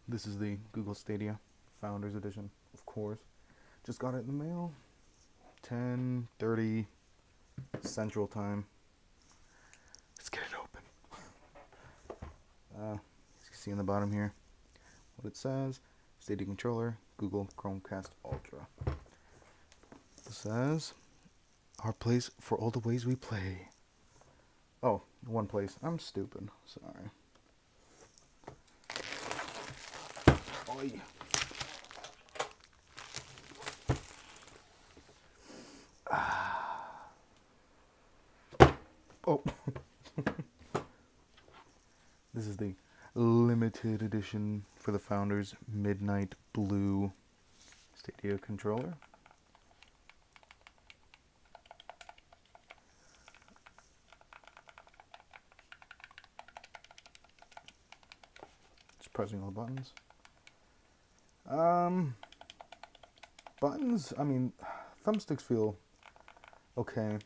This is the Google Stadia Founders Edition, of course. Just got it in the mail. 10:30 Central Time. Let's get it open. You can see in the bottom here what it says. Stadia controller, Google Chromecast Ultra. It says, our place for all the ways we play. Oh, one place. I'm stupid. Sorry. Oy. Oh. This is the limited edition for the Founders Midnight Blue Stadia controller. Just pressing all the buttons. Buttons, I mean, thumbsticks feel okay.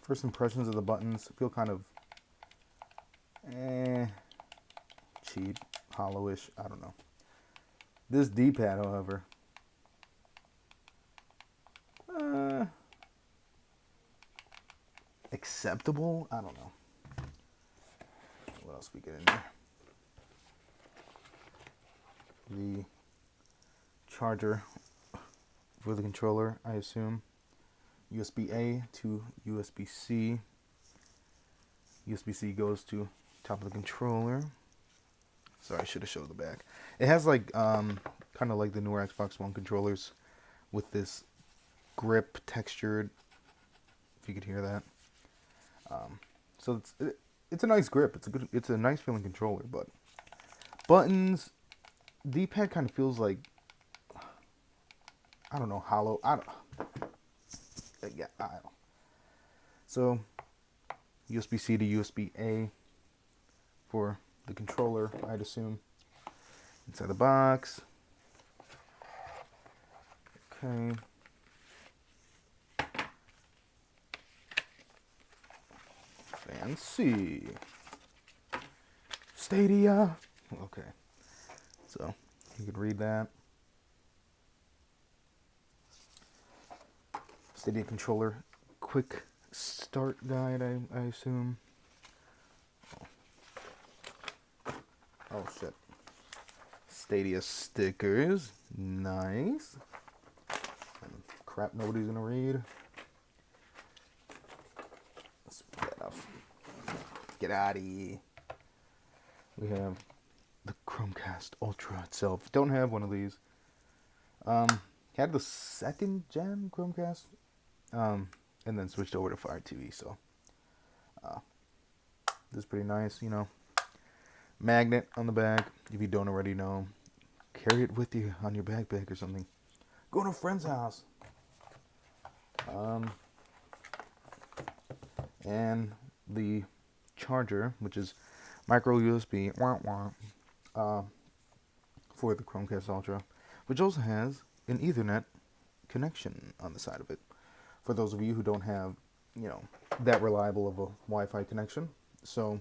First impressions of the buttons feel kind of cheap, hollowish, I don't know. This D-pad, however, acceptable? I don't know. What else we get in there? The charger for the controller, I assume. USB-A to USB-C. USB-C goes to top of the controller. Sorry, I should have showed the back. It has like kind of like the newer Xbox One controllers with this grip textured, if you could hear that. So it's a nice grip. It's a nice feeling controller, but buttons, D-pad kind of feels like, I don't know, hollow. I don't. So USB-C to USB-A for the controller, I'd assume. Inside the box. Okay. Fancy. Stadia. Okay. So you could read that. Stadia controller quick start guide, I assume. Oh shit. Stadia stickers. Nice. And crap nobody's gonna read. Let's put that off. Get out of here. We have the Chromecast Ultra itself. Don't have one of these. Had the second gen Chromecast. And then switched over to Fire TV, so this is pretty nice, you know. Magnet on the back, if you don't already know. Carry it with you on your backpack or something. Go to a friend's house. And the charger, which is micro USB, for the Chromecast Ultra, which also has an Ethernet connection on the side of it. For those of you who don't have, you know, that reliable of a Wi-Fi connection. So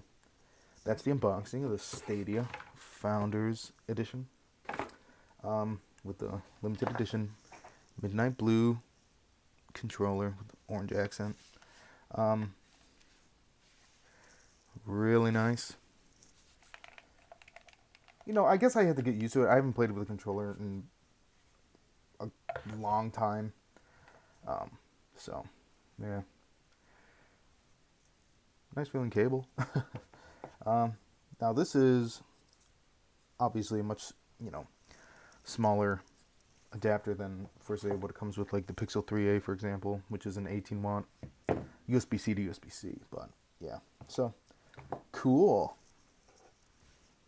that's the unboxing of the Stadia Founders Edition, with the limited edition midnight blue controller with the orange accent. Really nice. You know, I guess I had to get used to it. I haven't played with a controller in a long time. So, yeah. Nice feeling cable. Now this is obviously a much, you know, smaller adapter than, for say, what it comes with, like the Pixel 3a, for example, which is an 18 watt USB-C to USB-C. But yeah, so cool.